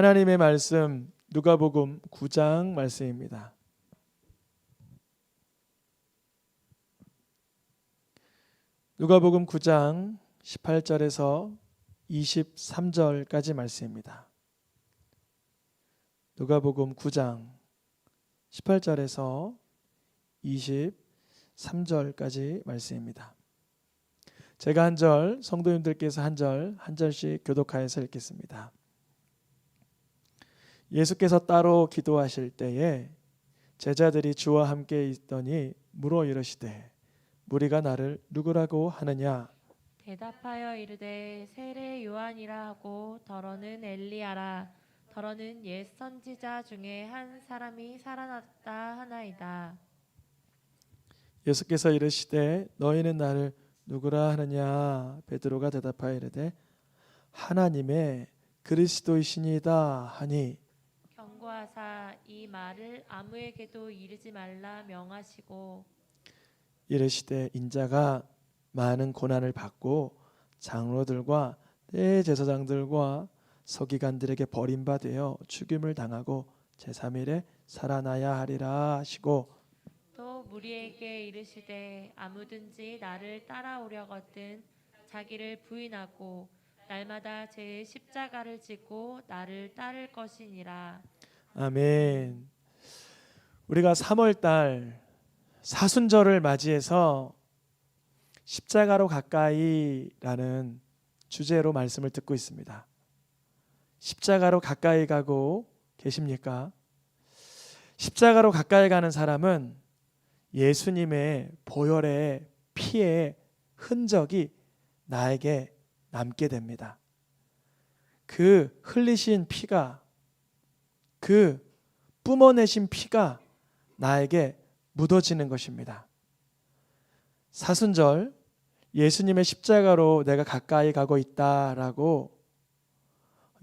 하나님의 말씀 누가복음 9장 말씀입니다. 누가복음 9장 18절에서 23절까지 말씀입니다. 누가복음 9장 18절에서 23절까지 말씀입니다. 제가 한 절, 성도님들께서 한 절씩 교독하여서 읽겠습니다. 예수께서 따로 기도하실 때에 제자들이 주와 함께 있더니 물어 이르시되 무리가 나를 누구라고 하느냐? 대답하여 이르되 세례 요한이라 하고 더러는 엘리야라 더러는 옛 선지자 중에 한 사람이 살아났다 하나이다. 예수께서 이르시되 너희는 나를 누구라 하느냐? 베드로가 대답하여 이르되 하나님의 그리스도이시니이다 하니 경고하사 이 말을 아무에게도 이르지 말라 명하시고 이르시되 인자가 많은 고난을 받고 장로들과 대제사장들과 서기관들에게 버림받아 죽임을 당하고 제3일에 살아나야 하리라 하시고 또 무리에게 이르시되 아무든지 나를 따라오려거든 자기를 부인하고 날마다 제 십자가를 지고 나를 따를 것이니라. 아멘. 우리가 3월달 사순절을 맞이해서 십자가로 가까이라는 주제로 말씀을 듣고 있습니다. 십자가로 가까이 가고 계십니까? 십자가로 가까이 가는 사람은 예수님의 보혈의 피의 흔적이 나에게 남게 됩니다. 그 흘리신 피가, 그 뿜어내신 피가 나에게 묻어지는 것입니다. 사순절, 예수님의 십자가로 내가 가까이 가고 있다라고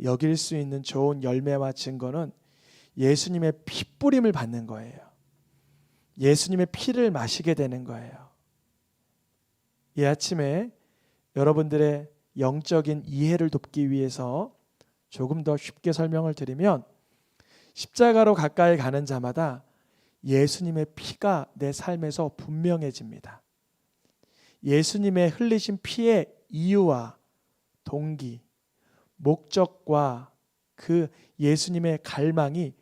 여길 수 있는 좋은 열매와 증거는 예수님의 피뿌림을 받는 거예요. 예수님의 피를 마시게 되는 거예요. 이 아침에 여러분들의 영적인 이해를 돕기 위해서 조금 더 쉽게 설명을 드리면 십자가로 가까이 가는 자마다 예수님의 피가 내 삶에서 분명해집니다. 예수님의 흘리신 피의 이유와 동기, 목적과 그 예수님의 갈망이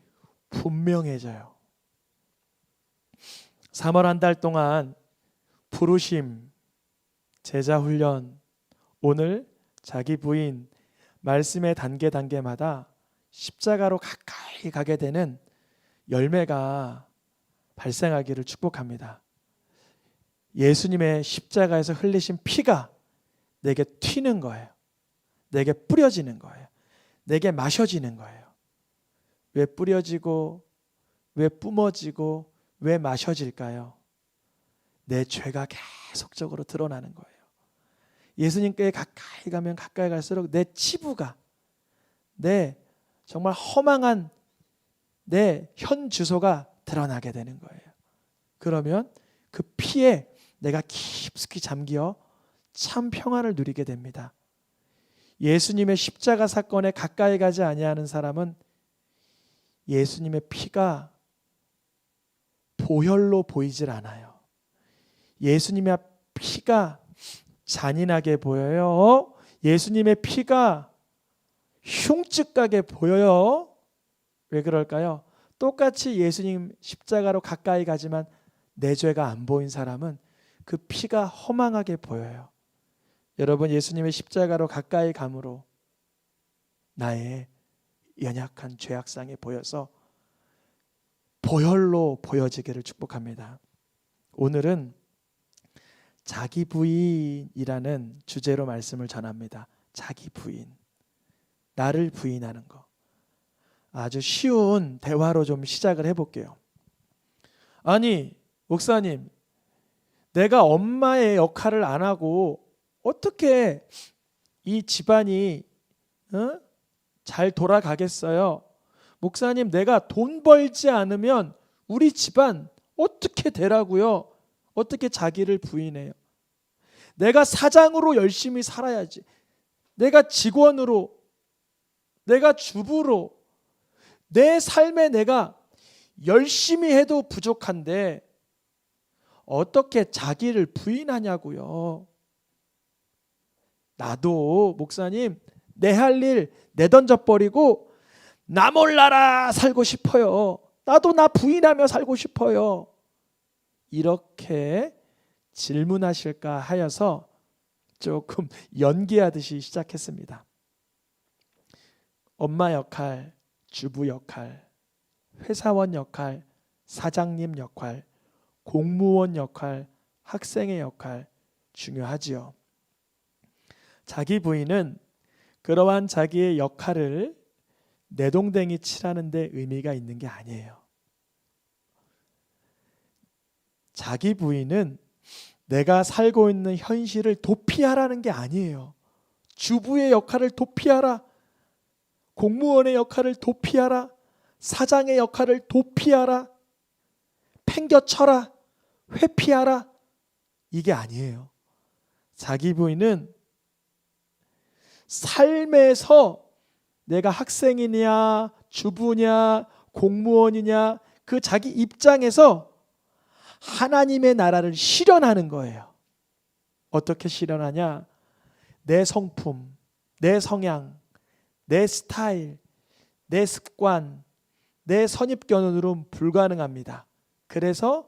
분명해져요. 3월 한 달 동안 부르심, 제자훈련, 오늘 자기 부인, 말씀의 단계마다 십자가로 가까이 가게 되는 열매가 발생하기를 축복합니다. 예수님의 십자가에서 흘리신 피가 내게 튀는 거예요. 내게 뿌려지는 거예요. 내게 마셔지는 거예요. 왜 뿌려지고 왜 뿜어지고 왜 마셔질까요? 내 죄가 계속적으로 드러나는 거예요. 예수님께 가까이 가면 가까이 갈수록 내 치부가, 내 정말 허망한 내 현 주소가 드러나게 되는 거예요. 그러면 그 피에 내가 깊숙이 잠겨 참 평안을 누리게 됩니다. 예수님의 십자가 사건에 가까이 가지 아니하는 사람은 예수님의 피가 보혈로 보이질 않아요. 예수님의 피가 잔인하게 보여요. 예수님의 피가 흉측하게 보여요. 왜 그럴까요? 똑같이 예수님 십자가로 가까이 가지만 내 죄가 안 보인 사람은 그 피가 허망하게 보여요. 여러분, 예수님의 십자가로 가까이 감으로 나의 연약한 죄악상이 보여서 보혈로 보여지기를 축복합니다. 오늘은 자기 부인이라는 주제로 말씀을 전합니다. 자기 부인, 나를 부인하는 거. 아주 쉬운 대화로 좀 시작을 해볼게요. 아니, 목사님, 내가 엄마의 역할을 안 하고 어떻게 이 집안이 잘 돌아가겠어요? 목사님, 내가 돈 벌지 않으면 우리 집안 어떻게 되라고요? 어떻게 자기를 부인해요? 내가 사장으로 열심히 살아야지. 내가 직원으로, 내가 주부로 내 삶에 내가 열심히 해도 부족한데 어떻게 자기를 부인하냐고요. 나도 목사님 내 할 일 내던져버리고 나 몰라라 살고 싶어요. 나도 나 부인하며 살고 싶어요. 이렇게 질문하실까 하여서 조금 연기하듯이 시작했습니다. 엄마 역할, 주부 역할, 회사원 역할, 사장님 역할, 공무원 역할, 학생의 역할 중요하지요. 자기 부인은 그러한 자기의 역할을 내동댕이 치라는 데 의미가 있는 게 아니에요. 자기 부인은 내가 살고 있는 현실을 도피하라는 게 아니에요. 주부의 역할을 도피하라. 공무원의 역할을 도피하라. 사장의 역할을 도피하라. 팽겨쳐라. 회피하라. 이게 아니에요. 자기 부인은 삶에서 내가 학생이냐 주부냐 공무원이냐 그 자기 입장에서 하나님의 나라를 실현하는 거예요. 어떻게 실현하냐? 내 성품, 내 성향, 내 스타일, 내 습관, 내 선입견으로는 불가능합니다. 그래서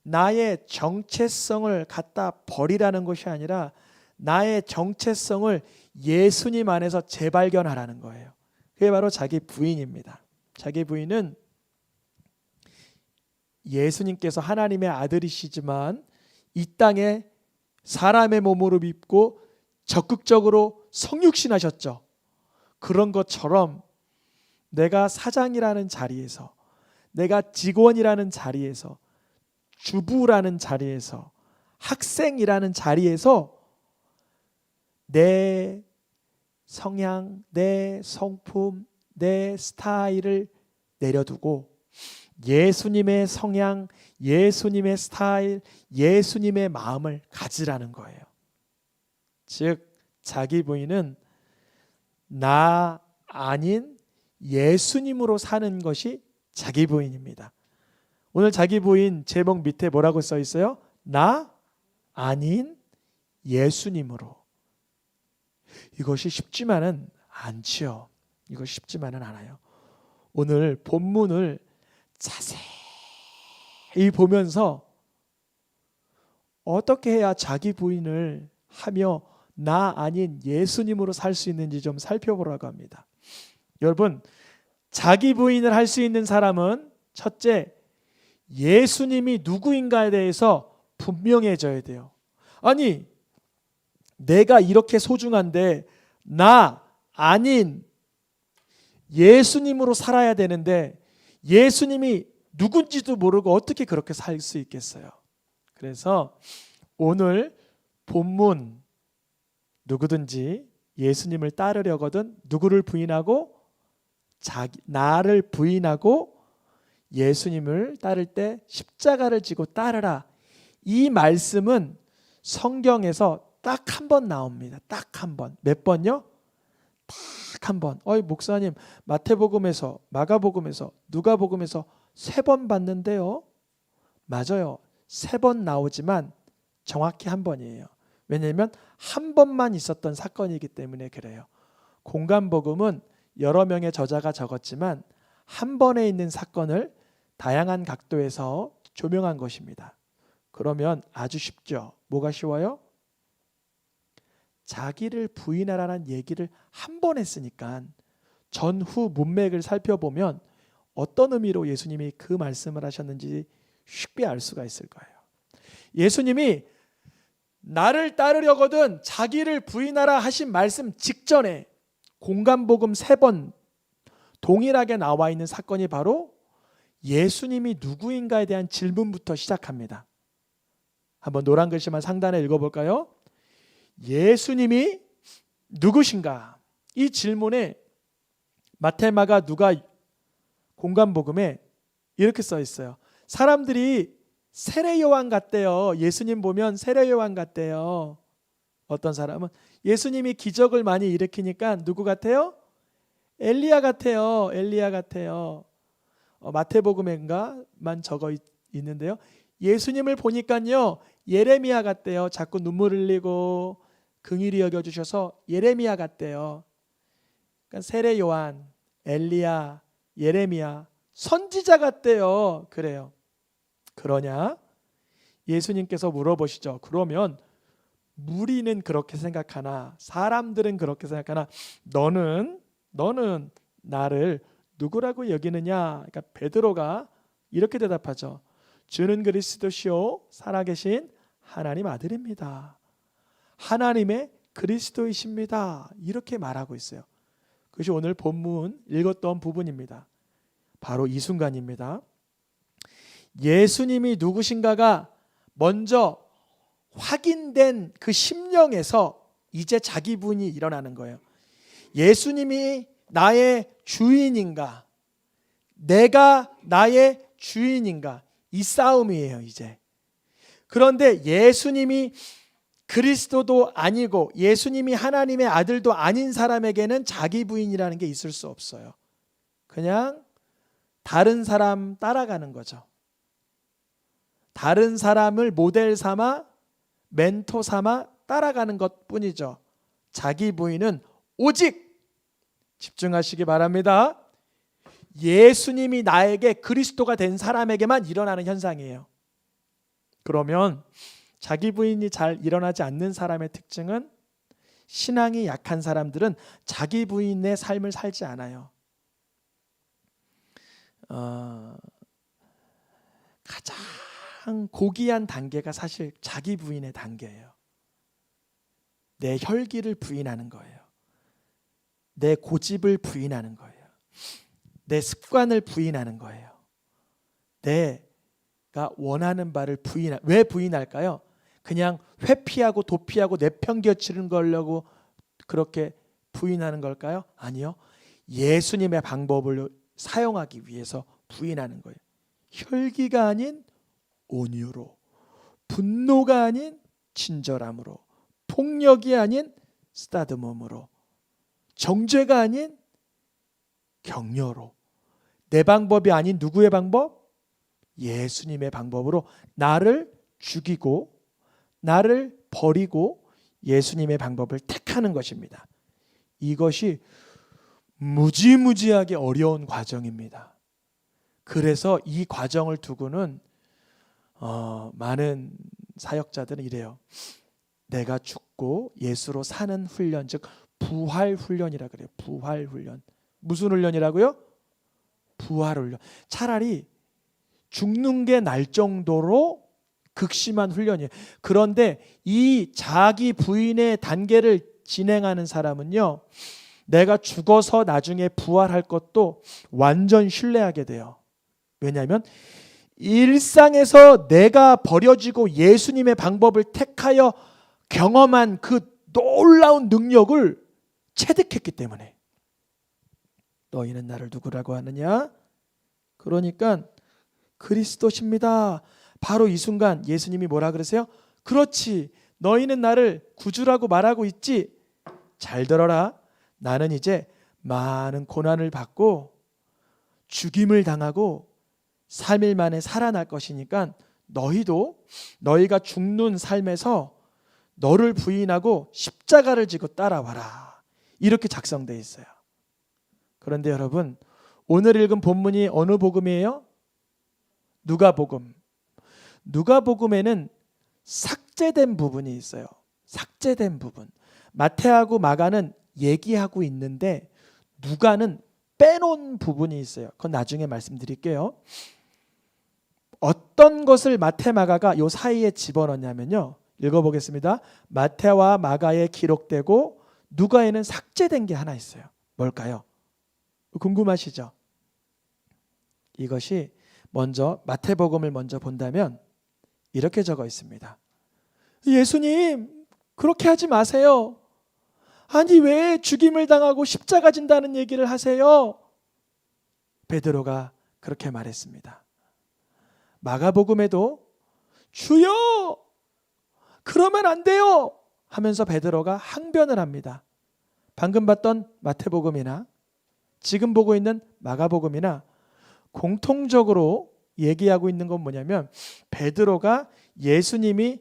나의 정체성을 갖다 버리라는 것이 아니라 나의 정체성을 예수님 안에서 재발견하라는 거예요. 그게 바로 자기 부인입니다. 자기 부인은 예수님께서 하나님의 아들이시지만 이 땅에 사람의 몸으로 입고 적극적으로 성육신하셨죠. 그런 것처럼 내가 사장이라는 자리에서, 내가 직원이라는 자리에서, 주부라는 자리에서, 학생이라는 자리에서 내 성향, 내 성품, 내 스타일을 내려두고 예수님의 성향, 예수님의 스타일, 예수님의 마음을 가지라는 거예요. 즉 자기 부인은 나 아닌 예수님으로 사는 것이 자기 부인입니다. 오늘 자기 부인 제목 밑에 뭐라고 써 있어요? 나 아닌 예수님으로. 이것이 쉽지만은 않지요. 이것이 쉽지만은 않아요. 오늘 본문을 자세히 보면서 어떻게 해야 자기 부인을 하며 나 아닌 예수님으로 살 수 있는지 좀 살펴보라고 합니다. 여러분, 자기 부인을 할 수 있는 사람은 첫째, 예수님이 누구인가에 대해서 분명해져야 돼요. 아니, 내가 이렇게 소중한데 나 아닌 예수님으로 살아야 되는데 예수님이 누군지도 모르고 어떻게 그렇게 살 수 있겠어요? 그래서 오늘 본문 누구든지 예수님을 따르려거든 누구를 부인하고 나를 부인하고 예수님을 따를 때 십자가를 지고 따르라. 이 말씀은 성경에서 딱 한 번 나옵니다. 딱 한 번. 몇 번요? 딱 한 번. 목사님, 마태복음에서, 마가복음에서, 누가복음에서 3번 봤는데요. 맞아요. 3번 나오지만 정확히 한 번이에요. 왜냐하면 한 번만 있었던 사건이기 때문에 그래요. 공간복음은 여러 명의 저자가 적었지만 한 번에 있는 사건을 다양한 각도에서 조명한 것입니다. 그러면 아주 쉽죠. 뭐가 쉬워요? 자기를 부인하라는 얘기를 한 번 했으니까 전후 문맥을 살펴보면 어떤 의미로 예수님이 그 말씀을 하셨는지 쉽게 알 수가 있을 거예요. 예수님이 나를 따르려거든 자기를 부인하라 하신 말씀 직전에 공간복음 3번 동일하게 나와 있는 사건이 바로 예수님이 누구인가에 대한 질문부터 시작합니다. 한번 노란 글씨만 상단에 읽어볼까요? 예수님이 누구신가? 이 질문에 마태, 마가, 누가 공간복음에 이렇게 써 있어요. 사람들이 세례 요한 같대요. 예수님 보면 세례 요한 같대요. 어떤 사람은 예수님이 기적을 많이 일으키니까 누구 같아요? 엘리야 같아요. 엘리야 같아요. 마태복음에만 적어 있는데요. 예수님을 보니까요. 예레미야 같대요. 자꾸 눈물 흘리고 긍휼히 여겨주셔서 예레미야 같대요. 그러니까 세례 요한, 엘리야, 예레미야 선지자 같대요. 그래요. 그러냐? 예수님께서 물어보시죠. 그러면 무리는 그렇게 생각하나 사람들은 그렇게 생각하나 너는 나를 누구라고 여기느냐? 그러니까 베드로가 이렇게 대답하죠. 주는 그리스도시요 살아계신 하나님 아들입니다. 하나님의 그리스도이십니다. 이렇게 말하고 있어요. 그것이 오늘 본문 읽었던 부분입니다. 바로 이 순간입니다. 예수님이 누구신가가 먼저 확인된 그 심령에서 이제 자기 부인이 일어나는 거예요. 예수님이 나의 주인인가? 내가 나의 주인인가? 이 싸움이에요, 이제. 그런데 예수님이 그리스도도 아니고 예수님이 하나님의 아들도 아닌 사람에게는 자기 부인이라는 게 있을 수 없어요. 그냥 다른 사람 따라가는 거죠. 다른 사람을 모델 삼아 멘토 삼아 따라가는 것뿐이죠. 자기 부인은 오직 집중하시기 바랍니다. 예수님이 나에게 그리스도가 된 사람에게만 일어나는 현상이에요. 그러면 자기 부인이 잘 일어나지 않는 사람의 특징은 신앙이 약한 사람들은 자기 부인의 삶을 살지 않아요. 가장 고귀한 단계가 사실 자기 부인의 단계예요. 내 혈기를 부인하는 거예요. 내 고집을 부인하는 거예요. 내 습관을 부인하는 거예요. 내가 원하는 바를 왜 부인할까요? 그냥 회피하고 도피하고 내팽개치는 거려고 그렇게 부인하는 걸까요? 아니요. 예수님의 방법을 사용하기 위해서 부인하는 거예요. 혈기가 아닌 온유로, 분노가 아닌 친절함으로, 폭력이 아닌 쓰다듬음으로, 정죄가 아닌 격려로, 내 방법이 아닌 누구의 방법? 예수님의 방법으로 나를 죽이고 나를 버리고 예수님의 방법을 택하는 것입니다. 이것이 무지무지하게 어려운 과정입니다. 그래서 이 과정을 두고는 많은 사역자들은 이래요. 내가 죽고 예수로 사는 훈련, 즉 부활 훈련이라 그래요. 부활 훈련. 무슨 훈련이라고요? 부활 훈련. 차라리 죽는 게 날 정도로 극심한 훈련이에요. 그런데 이 자기 부인의 단계를 진행하는 사람은요, 내가 죽어서 나중에 부활할 것도 완전 신뢰하게 돼요. 왜냐하면 일상에서 내가 버려지고 예수님의 방법을 택하여 경험한 그 놀라운 능력을 체득했기 때문에. 너희는 나를 누구라고 하느냐? 그러니까 그리스도십니다. 바로 이 순간 예수님이 뭐라 그러세요? 그렇지, 너희는 나를 구주라고 말하고 있지. 잘 들어라. 나는 이제 많은 고난을 받고 죽임을 당하고 3일 만에 살아날 것이니까 너희가 죽는 삶에서 너를 부인하고 십자가를 지고 따라와라. 이렇게 작성되어 있어요. 그런데 여러분, 오늘 읽은 본문이 어느 복음이에요? 누가복음. 누가복음에는 삭제된 부분이 있어요. 삭제된 부분. 마태하고 마가는 얘기하고 있는데 누가는 빼놓은 부분이 있어요. 그건 나중에 말씀드릴게요. 어떤 것을 마태, 마가가 요 사이에 집어넣냐면요. 읽어보겠습니다. 마태와 마가에 기록되고 누가에는 삭제된 게 하나 있어요. 뭘까요? 궁금하시죠? 이것이 먼저 마태복음을 먼저 본다면 이렇게 적어 있습니다. 예수님, 그렇게 하지 마세요. 아니, 왜 죽임을 당하고 십자가 진다는 얘기를 하세요? 베드로가 그렇게 말했습니다. 마가복음에도 주여, 그러면 안 돼요 하면서 베드로가 항변을 합니다. 방금 봤던 마태복음이나 지금 보고 있는 마가복음이나 공통적으로 얘기하고 있는 건 뭐냐면 베드로가 예수님이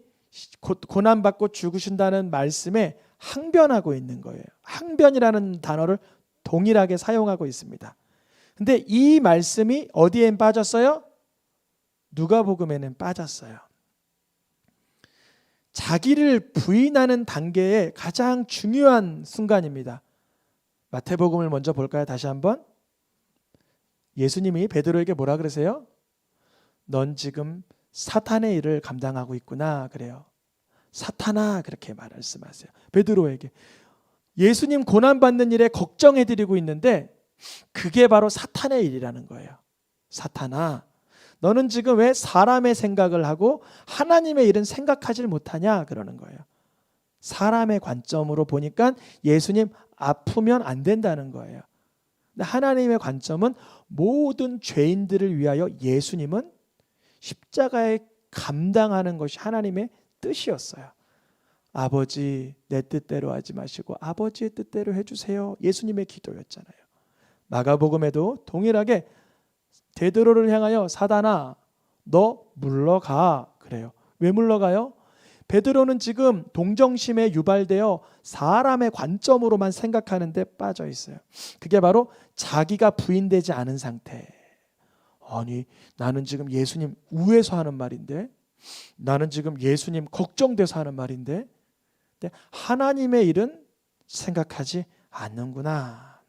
고난받고 죽으신다는 말씀에 항변하고 있는 거예요. 항변이라는 단어를 동일하게 사용하고 있습니다. 근데 이 말씀이 어디엔 빠졌어요? 누가복음에는 빠졌어요. 자기를 부인하는 단계의 가장 중요한 순간입니다. 마태복음을 먼저 볼까요? 다시 한번. 예수님이 베드로에게 뭐라 그러세요? 넌 지금 사탄의 일을 감당하고 있구나 그래요. 사탄아 그렇게 말씀하세요. 베드로에게. 예수님 고난받는 일에 걱정해드리고 있는데 그게 바로 사탄의 일이라는 거예요. 사탄아 너는 지금 왜 사람의 생각을 하고 하나님의 일은 생각하지 못하냐 그러는 거예요. 사람의 관점으로 보니까 예수님 아프면 안 된다는 거예요. 근데 하나님의 관점은 모든 죄인들을 위하여 예수님은 십자가에 감당하는 것이 하나님의 뜻이었어요. 아버지 내 뜻대로 하지 마시고 아버지의 뜻대로 해주세요. 예수님의 기도였잖아요. 마가복음에도 동일하게 베드로를 향하여 사단아 너 물러가 그래요. 왜 물러가요? 베드로는 지금 동정심에 유발되어 사람의 관점으로만 생각하는 데 빠져 있어요. 그게 바로 자기가 부인되지 않은 상태. 아니 나는 지금 예수님 우에서 하는 말인데 나는 지금 예수님 걱정돼서 하는 말인데 근데 하나님의 일은 생각하지 않는구나.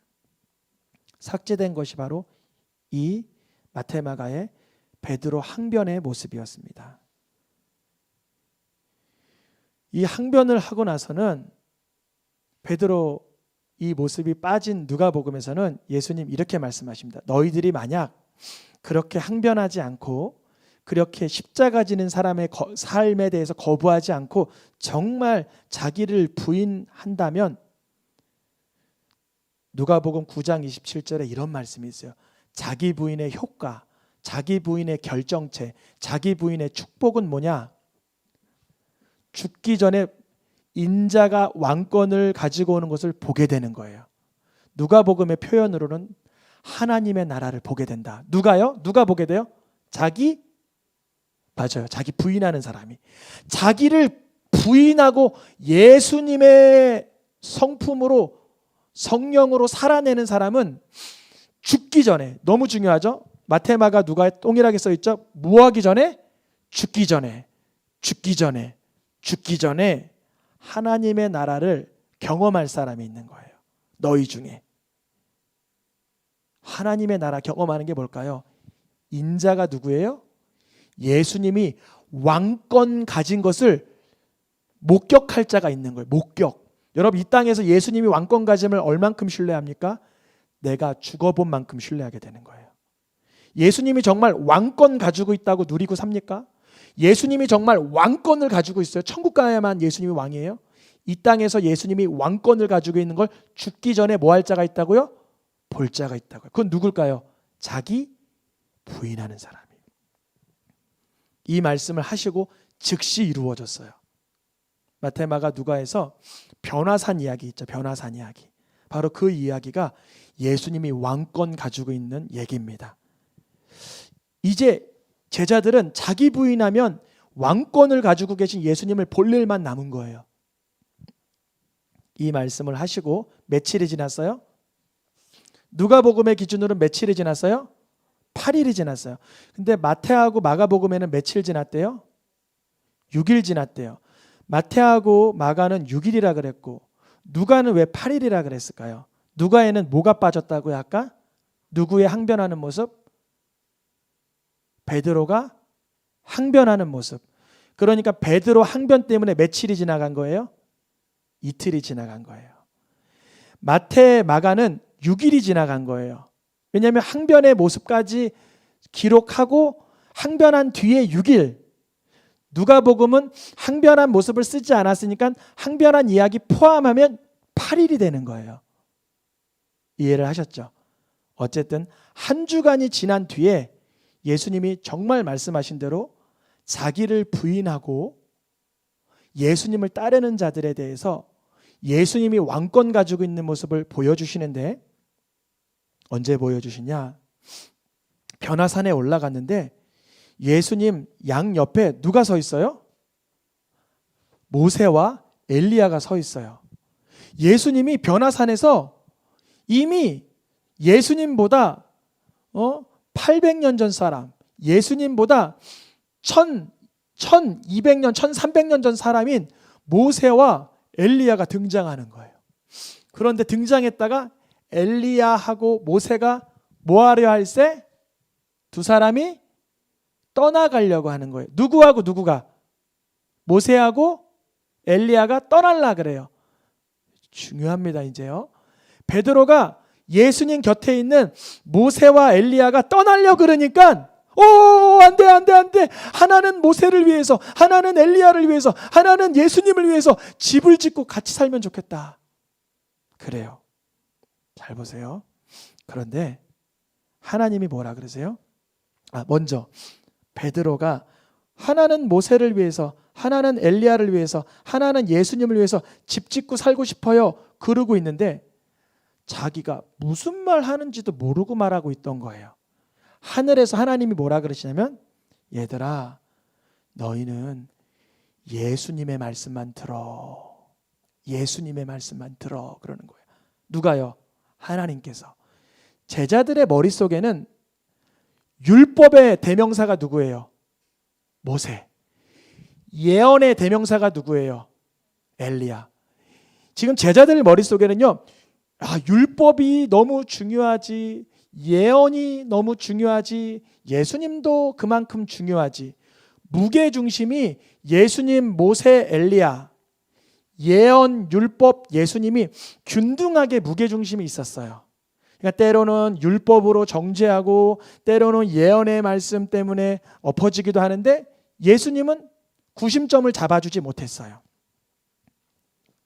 삭제된 것이 바로 이 마테마가의 베드로 항변의 모습이었습니다. 이 항변을 하고 나서는 베드로 이 모습이 빠진 누가복음에서는 예수님 이렇게 말씀하십니다. 너희들이 만약 그렇게 항변하지 않고 그렇게 십자가 지는 사람의 삶에 대해서 거부하지 않고 정말 자기를 부인한다면 누가복음 9장 27절에 이런 말씀이 있어요. 자기 부인의 효과, 자기 부인의 결정체, 자기 부인의 축복은 뭐냐? 죽기 전에 인자가 왕권을 가지고 오는 것을 보게 되는 거예요. 누가복음의 표현으로는 하나님의 나라를 보게 된다. 누가요? 누가 보게 돼요? 맞아요. 자기 부인하는 사람이. 자기를 부인하고 예수님의 성품으로 성령으로 살아내는 사람은 죽기 전에, 너무 중요하죠? 마테마가 누가 동일하게 써 있죠? 뭐하기 전에? 죽기 전에, 죽기 전에, 죽기 전에 하나님의 나라를 경험할 사람이 있는 거예요. 너희 중에. 하나님의 나라 경험하는 게 뭘까요? 인자가 누구예요? 예수님이 왕권 가진 것을 목격할 자가 있는 거예요. 목격. 여러분 이 땅에서 예수님이 왕권 가짐을 얼만큼 신뢰합니까? 내가 죽어본 만큼 신뢰하게 되는 거예요. 예수님이 정말 왕권 가지고 있다고 누리고 삽니까? 예수님이 정말 왕권을 가지고 있어요. 천국 가야만 예수님이 왕이에요. 이 땅에서 예수님이 왕권을 가지고 있는 걸 죽기 전에 뭐 할 자가 있다고요? 볼 자가 있다고요. 그건 누굴까요? 자기 부인하는 사람이. 이 말씀을 하시고 즉시 이루어졌어요. 마테마가 누가에서 변화산 이야기 있죠. 변화산 이야기. 바로 그 이야기가 예수님이 왕권 가지고 있는 얘기입니다. 이제 제자들은 자기 부인하면 왕권을 가지고 계신 예수님을 볼 일만 남은 거예요. 이 말씀을 하시고 며칠이 지났어요? 누가복음의 기준으로 며칠이 지났어요? 8일이 지났어요. 근데 마태하고 마가복음에는 며칠 지났대요? 6일 지났대요. 마태하고 마가는 6일이라 그랬고 누가는 왜 8일이라 그랬을까요? 누가에는 뭐가 빠졌다고요? 아까? 누구의 항변하는 모습? 베드로가 항변하는 모습. 그러니까 베드로 항변 때문에 며칠이 지나간 거예요? 이틀이 지나간 거예요. 마태, 마가는 6일이 지나간 거예요. 왜냐하면 항변의 모습까지 기록하고 항변한 뒤에 6일. 누가복음은 항변한 모습을 쓰지 않았으니까 항변한 이야기 포함하면 8일이 되는 거예요. 이해를 하셨죠? 어쨌든 한 주간이 지난 뒤에 예수님이 정말 말씀하신 대로 자기를 부인하고 예수님을 따르는 자들에 대해서 예수님이 왕권 가지고 있는 모습을 보여주시는데 언제 보여주시냐? 변화산에 올라갔는데 예수님 양 옆에 누가 서 있어요? 모세와 엘리야가 서 있어요. 예수님이 변화산에서 이미 예수님보다 800년 전 사람, 예수님보다 1200년, 1300년 전 사람인 모세와 엘리야가 등장하는 거예요. 그런데 등장했다가 엘리야하고 모세가 뭐 하려 할세? 두 사람이 떠나가려고 하는 거예요. 누구하고 누구가? 모세하고 엘리야가 떠날라 그래요. 중요합니다. 이제요. 베드로가 예수님 곁에 있는 모세와 엘리야가 떠나려 그러니까 안돼 안돼 안돼, 하나는 모세를 위해서, 하나는 엘리야를 위해서, 하나는 예수님을 위해서 집을 짓고 같이 살면 좋겠다 그래요. 잘 보세요. 그런데 하나님이 뭐라 그러세요? 먼저 베드로가 하나는 모세를 위해서, 하나는 엘리야를 위해서, 하나는 예수님을 위해서 집 짓고 살고 싶어요 그러고 있는데 자기가 무슨 말 하는지도 모르고 말하고 있던 거예요. 하늘에서 하나님이 뭐라 그러시냐면, 얘들아 너희는 예수님의 말씀만 들어, 예수님의 말씀만 들어 그러는 거예요. 누가요? 하나님께서. 제자들의 머릿속에는 율법의 대명사가 누구예요? 모세. 예언의 대명사가 누구예요? 엘리야. 지금 제자들 머릿속에는요, 율법이 너무 중요하지, 예언이 너무 중요하지, 예수님도 그만큼 중요하지. 무게중심이 예수님, 모세, 엘리야, 예언, 율법, 예수님이 균등하게 무게중심이 있었어요. 그러니까 때로는 율법으로 정죄하고 때로는 예언의 말씀 때문에 엎어지기도 하는데 예수님은 구심점을 잡아주지 못했어요.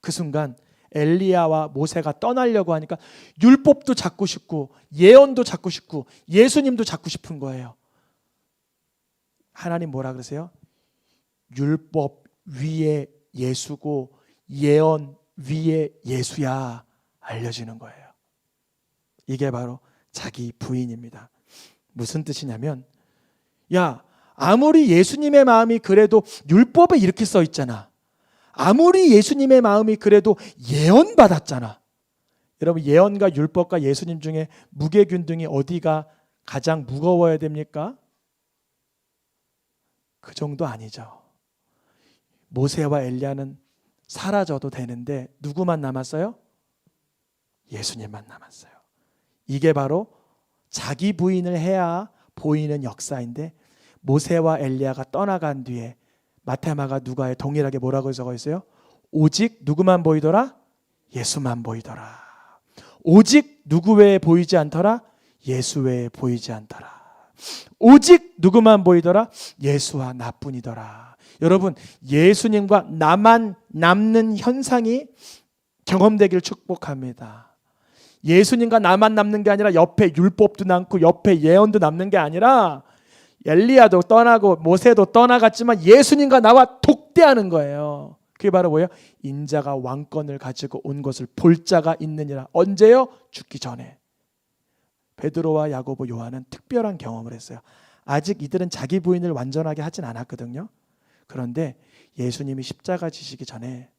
그 순간 엘리야와 모세가 떠나려고 하니까 율법도 잡고 싶고 예언도 잡고 싶고 예수님도 잡고 싶은 거예요. 하나님 뭐라 그러세요? 율법 위에 예수고 예언 위에 예수야 알려지는 거예요. 이게 바로 자기 부인입니다. 무슨 뜻이냐면, 아무리 예수님의 마음이 그래도 율법에 이렇게 써 있잖아. 아무리 예수님의 마음이 그래도 예언 받았잖아. 여러분, 예언과 율법과 예수님 중에 무게균등이 어디가 가장 무거워야 됩니까? 그 정도 아니죠. 모세와 엘리야는 사라져도 되는데 누구만 남았어요? 예수님만 남았어요. 이게 바로 자기 부인을 해야 보이는 역사인데, 모세와 엘리야가 떠나간 뒤에 마테마가 누가에 동일하게 뭐라고 적어 있어요? 오직 누구만 보이더라? 예수만 보이더라. 오직 누구 외에 보이지 않더라? 예수 외에 보이지 않더라. 오직 누구만 보이더라? 예수와 나뿐이더라. 여러분, 예수님과 나만 남는 현상이 경험되기를 축복합니다. 예수님과 나만 남는 게 아니라 옆에 율법도 남고 옆에 예언도 남는 게 아니라 엘리야도 떠나고 모세도 떠나갔지만 예수님과 나와 독대하는 거예요. 그게 바로 뭐예요? 인자가 왕권을 가지고 온 것을 볼 자가 있느니라. 언제요? 죽기 전에. 베드로와 야고보, 요한은 특별한 경험을 했어요. 아직 이들은 자기 부인을 완전하게 하진 않았거든요. 그런데 예수님이 십자가 지시기 전에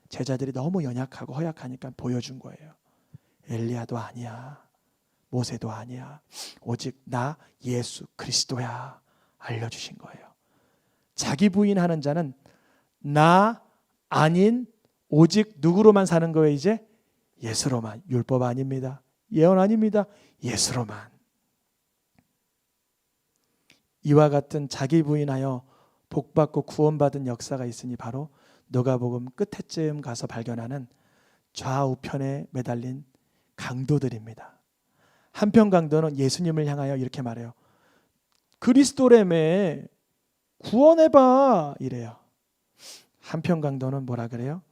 제자들이 너무 연약하고 허약하니까 보여준 거예요. 엘리야도 아니야, 모세도 아니야, 오직 나 예수 그리스도야 알려주신 거예요. 자기 부인하는 자는 나 아닌 오직 누구로만 사는 거예요? 이제 예수로만. 율법 아닙니다, 예언 아닙니다, 예수로만. 이와 같은 자기 부인하여 복받고 구원받은 역사가 있으니 바로 누가복음 끝에쯤 가서 발견하는 좌우편에 매달린 강도들입니다. 한편 강도는 예수님을 향하여 이렇게 말해요. 그리스도라며 구원해봐 이래요. 한편 강도는 뭐라 그래요?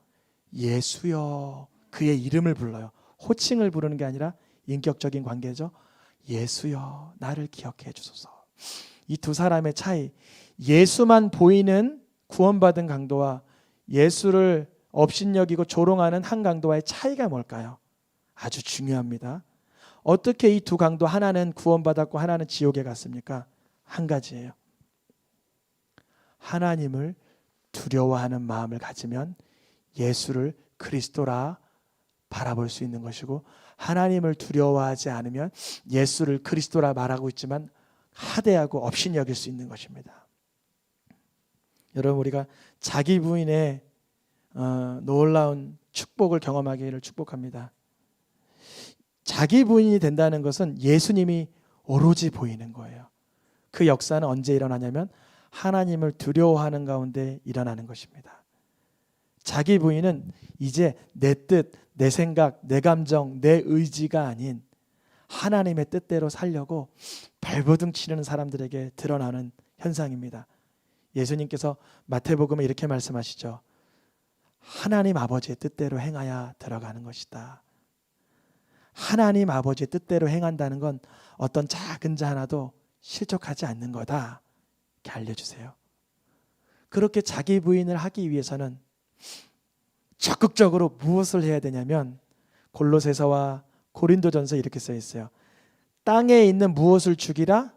예수여. 그의 이름을 불러요. 호칭을 부르는 게 아니라 인격적인 관계죠. 예수여 나를 기억해 주소서. 이 두 사람의 차이, 예수만 보이는 구원받은 강도와 예수를 업신여기고 조롱하는 한 강도와의 차이가 뭘까요? 아주 중요합니다. 어떻게 이 두 강도 하나는 구원받았고 하나는 지옥에 갔습니까? 한 가지예요. 하나님을 두려워하는 마음을 가지면 예수를 그리스도라 바라볼 수 있는 것이고, 하나님을 두려워하지 않으면 예수를 그리스도라 말하고 있지만 하대하고 업신이 여길 수 있는 것입니다. 여러분, 우리가 자기 부인의 놀라운 축복을 경험하기를 축복합니다. 자기 부인이 된다는 것은 예수님이 오로지 보이는 거예요. 그 역사는 언제 일어나냐면 하나님을 두려워하는 가운데 일어나는 것입니다. 자기 부인은 이제 내 뜻, 내 생각, 내 감정, 내 의지가 아닌 하나님의 뜻대로 살려고 발버둥 치는 사람들에게 드러나는 현상입니다. 예수님께서 마태복음에 이렇게 말씀하시죠. 하나님 아버지의 뜻대로 행하여 들어가는 것이다. 하나님 아버지의 뜻대로 행한다는 건 어떤 작은 자 하나도 실족하지 않는 거다. 이렇게 알려주세요. 그렇게 자기 부인을 하기 위해서는 적극적으로 무엇을 해야 되냐면 골로새서와 고린도전서 이렇게 써 있어요. 땅에 있는 무엇을 죽이라?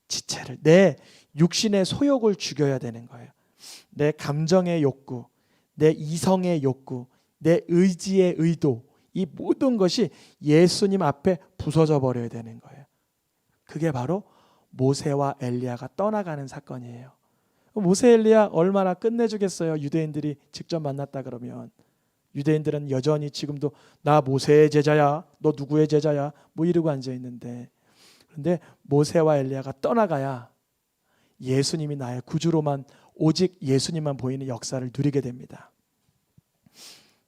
지체를. 내 육신의 소욕을 죽여야 되는 거예요. 내 감정의 욕구, 내 이성의 욕구, 내 의지의 의도, 이 모든 것이 예수님 앞에 부서져 버려야 되는 거예요. 그게 바로 모세와 엘리야가 떠나가는 사건이에요. 모세 엘리야 얼마나 끝내주겠어요. 유대인들이 직접 만났다 그러면. 유대인들은 여전히 지금도 나 모세의 제자야, 너 누구의 제자야, 뭐 이러고 앉아 있는데, 그런데 모세와 엘리야가 떠나가야 예수님이 나의 구주로만, 오직 예수님만 보이는 역사를 누리게 됩니다.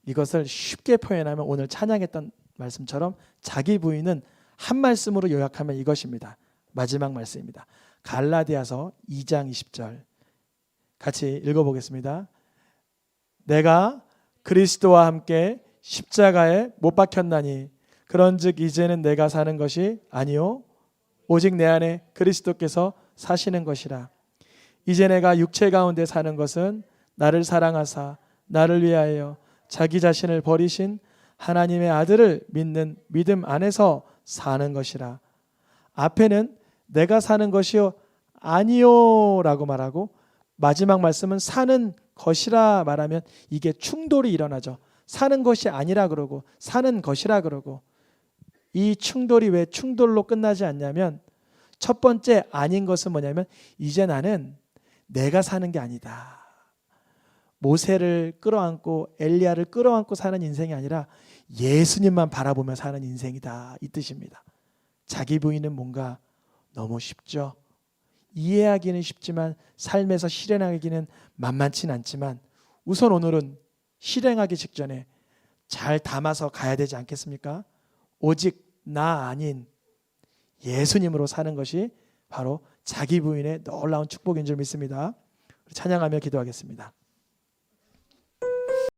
이것을 쉽게 표현하면 오늘 찬양했던 말씀처럼 자기 부인은 한 말씀으로 요약하면 이것입니다. 마지막 말씀입니다. 갈라디아서 2장 20절 같이 읽어보겠습니다. 내가 그리스도와 함께 십자가에 못 박혔나니 그런즉 이제는 내가 사는 것이 아니요 오직 내 안에 그리스도께서 사시는 것이라. 이제 내가 육체 가운데 사는 것은 나를 사랑하사 나를 위하여 자기 자신을 버리신 하나님의 아들을 믿는 믿음 안에서 사는 것이라. 앞에는 내가 사는 것이요 아니요 라고 말하고, 마지막 말씀은 사는 것이라 말하면 이게 충돌이 일어나죠. 사는 것이 아니라 그러고 사는 것이라 그러고, 이 충돌이 왜 충돌로 끝나지 않냐면, 첫 번째 아닌 것은 뭐냐면 이제 나는 내가 사는 게 아니다. 모세를 끌어안고 엘리야를 끌어안고 사는 인생이 아니라 예수님만 바라보며 사는 인생이다, 이 뜻입니다. 자기 부인은 뭔가 너무 쉽죠. 이해하기는 쉽지만 삶에서 실행하기는 만만치는 않지만, 우선 오늘은 실행하기 직전에 잘 담아서 가야 되지 않겠습니까? 오직 나 아닌 예수님으로 사는 것이 바로 자기 부인의 놀라운 축복인 줄 믿습니다. 찬양하며 기도하겠습니다.